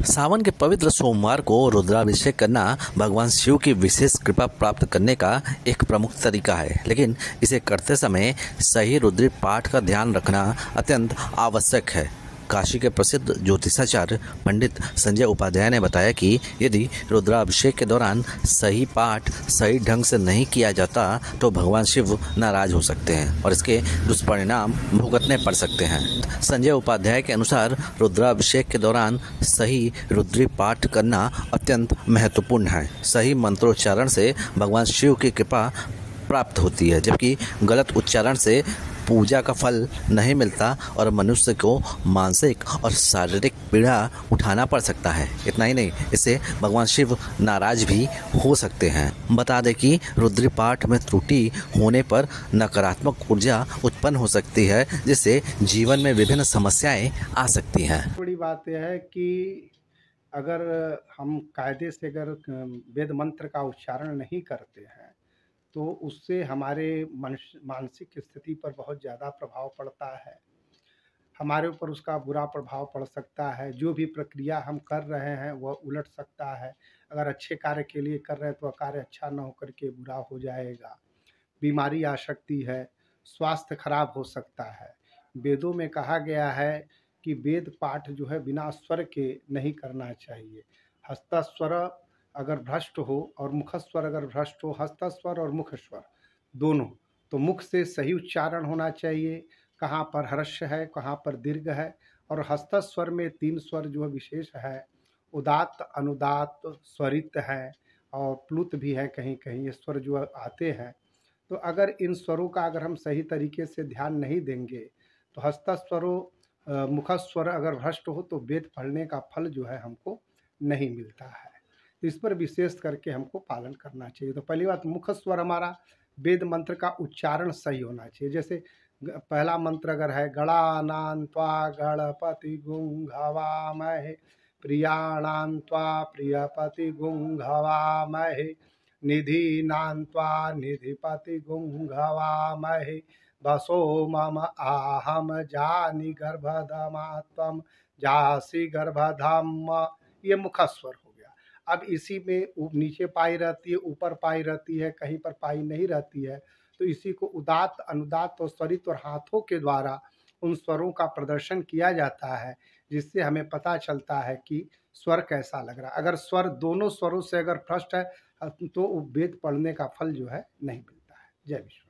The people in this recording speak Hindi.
सावन के पवित्र सोमवार को रुद्राभिषेक करना भगवान शिव की विशेष कृपा प्राप्त करने का एक प्रमुख तरीका है, लेकिन इसे करते समय सही रुद्री पाठ का ध्यान रखना अत्यंत आवश्यक है। काशी के प्रसिद्ध ज्योतिषाचार्य पंडित संजय उपाध्याय ने बताया कि यदि रुद्राभिषेक के दौरान सही पाठ सही ढंग से नहीं किया जाता तो भगवान शिव नाराज हो सकते हैं और इसके दुष्परिणाम भुगतने पड़ सकते हैं। संजय उपाध्याय के अनुसार रुद्राभिषेक के दौरान सही रुद्री पाठ करना अत्यंत महत्वपूर्ण है। सही मंत्रोच्चारण से भगवान शिव की कृपा प्राप्त होती है, जबकि गलत उच्चारण से पूजा का फल नहीं मिलता और मनुष्य को मानसिक और शारीरिक पीड़ा उठाना पड़ सकता है। इतना ही नहीं, इससे भगवान शिव नाराज भी हो सकते हैं। बता दें कि रुद्री पाठ में त्रुटि होने पर नकारात्मक ऊर्जा उत्पन्न हो सकती है, जिससे जीवन में विभिन्न समस्याएं आ सकती हैं। बड़ी बात यह है कि अगर हम कायदे से अगर वेद मंत्र का उच्चारण नहीं करते हैं तो उससे हमारे मानसिक स्थिति पर बहुत ज़्यादा प्रभाव पड़ता है। हमारे ऊपर उसका बुरा प्रभाव पड़ सकता है। जो भी प्रक्रिया हम कर रहे हैं वह उलट सकता है। अगर अच्छे कार्य के लिए कर रहे हैं तो वह कार्य अच्छा न होकर के बुरा हो जाएगा। बीमारी आ सकती है, स्वास्थ्य खराब हो सकता है। वेदों में कहा गया है कि वेद पाठ जो है बिना स्वर के नहीं करना चाहिए। हस्तस्वर अगर भ्रष्ट हो और मुखस्वर अगर भ्रष्ट हो, हस्तस्वर और मुखस्वर दोनों, तो मुख से सही उच्चारण होना चाहिए। कहाँ पर हर्ष है, कहाँ पर दीर्घ है। और हस्तस्वर में 3 स्वर जो विशेष है, उदात्त, अनुदात्त, स्वरित है और प्लुत भी है। कहीं कहीं ये स्वर जो आते हैं, तो अगर इन स्वरों का अगर हम सही तरीके से ध्यान नहीं देंगे तो हस्तस्वरों मुखस्वर अगर भ्रष्ट हो तो वेद पढ़ने का फल जो है हमको नहीं मिलता है। इस पर विशेष करके हमको पालन करना चाहिए। तो पहली बात, मुख स्वर हमारा वेद मंत्र का उच्चारण सही होना चाहिए। जैसे पहला मंत्र अगर है गणानान्त्वा गणपति गुंघवामहे प्रियाणान्त्वा प्रियपति गुंघवामहे निधीनान्त्वा निधिपति गुंघवामहे वसो मम आहम जानि गर्भधमात्वं जासि गर्भधाम। ये मुखस्वर हो गया। अब इसी में नीचे पाई रहती है, ऊपर पाई रहती है, कहीं पर पाई नहीं रहती है, तो इसी को उदात्त, अनुदात्त और स्वरित और हाथों के द्वारा उन स्वरों का प्रदर्शन किया जाता है, जिससे हमें पता चलता है कि स्वर कैसा लग रहा है। अगर स्वर दोनों स्वरों से अगर भ्रष्ट है तो वेद पढ़ने का फल जो है नहीं मिलता है। जय विश्व।